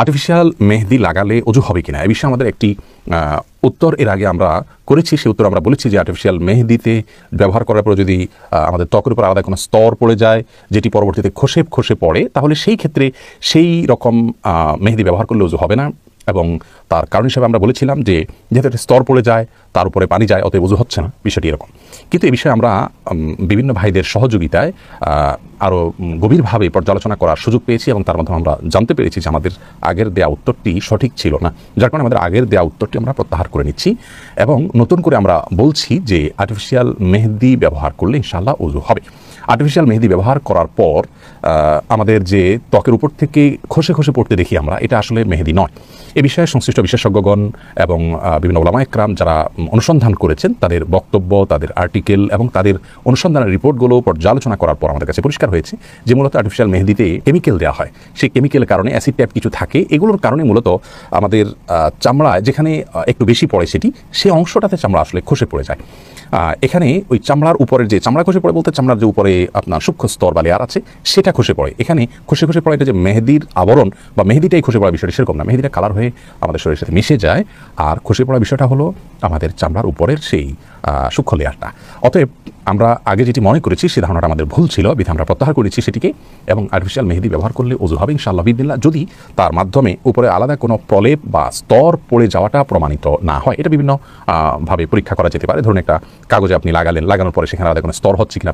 Artificial মেহেদি লাগালে অজু হবে কিনা এই বিষয়ে আমাদের একটি উত্তর এর আগে আমরা করেছি। সেই উত্তর আমরা বলেছি যে আর্টিফিশিয়াল মেহেদিতে ব্যবহার করার পর যদি আমাদের ত্বকের উপর আলাদা কোনো স্তর পড়ে যায় যেটি পরবর্তীতে খসে পড়ে, তাহলে সেই ক্ষেত্রে সেই রকম মেহেদি ব্যবহার করলে অজু হবে না। এবং তার কারণ হিসেবে আমরা বলেছিলাম যে যেহেতু একটা স্তর পড়ে যায়, তার উপরে পানি যায়, অতএব অজু হচ্ছে না, বিষয়টি এরকম। কিন্তু এই বিষয়ে আমরা বিভিন্ন ভাইদের সহযোগিতায় আরও গভীরভাবে পর্যালোচনা করার সুযোগ পেয়েছি এবং তার মাধ্যমে আমরা জানতে পেরেছি যে আমাদের আগের দেয়া উত্তরটি সঠিক ছিল না, যার কারণে আমাদের আগের দেয়া উত্তরটি আমরা প্রত্যাহার করে নিচ্ছি এবং নতুন করে আমরা বলছি যে আর্টিফিশিয়াল মেহেদি ব্যবহার করলে ইনশাআল্লাহ ওযু হবে। আর্টিফিশিয়াল মেহেদি ব্যবহার করার পর আমাদের যে ত্বকের উপর থেকে খসে পড়তে দেখি আমরা, এটা আসলে মেহেদি নয়। এ বিষয়ে সংশ্লিষ্ট বিশেষজ্ঞগণ এবং বিভিন্ন ওলামা একরাম যারা অনুসন্ধান করেছেন তাদের বক্তব্য, তাদের আর্টিকেল এবং তাদের অনুসন্ধানের রিপোর্টগুলো পর্যালোচনা করার পর আমাদের কাছে পরিষ্কার হয়েছে যে মূলত আর্টিফিশিয়াল মেহেদিতে কেমিক্যাল দেওয়া হয়। সেই কেমিক্যালের কারণে অ্যাসিড টাইপ কিছু থাকে, এগুলোর কারণে মূলত আমাদের চামড়ায় যেখানে একটু বেশি পড়ে সেই অংশটাতে চামড়া আসলে খসে পড়ে যায়। এখানে ওই চামড়ার উপরের যে চামড়া খসে পড়ে বলতে চামড়ার যে উপরে আপনার সূক্ষ্ম স্তর বা লেয়ার আছে সেটা খসে পড়ে। এখানে খসে পড়ে এটা যে মেহেদির আবরণ বা মেহেদিটাই খসে পড়া বিষয়টা সেরকম না, মেহেদিটা কালার হয়ে আমাদের শরীরের সাথে মিশে যায়। আর খসে পড়া বিষয়টা হলো আমাদের চামড়ার উপরের সেই সূক্ষ্ম লেয়ারটা। অতএব আমরা আগে যেটি মনে করেছি সে ধারণাটা আমাদের ভুল ছিল, বিধে আমরা প্রত্যাহার করেছি সেটিকে এবং আর্টিফিশিয়াল মেহেদি ব্যবহার করলে ওযু হবে ইনশাআল্লাহ বিদিল্লাহ, যদি তার মাধ্যমে উপরে আলাদা কোনো প্রলেপ বা স্তর পড়ে যাওয়াটা প্রমাণিত না হয়। এটা বিভিন্ন ভাবে পরীক্ষা করা যেতে পারে। ধরুন একটা কাগজে আপনি লাগানোর পরে সেখানে আলাদা কোনো স্তর হচ্ছে কিনা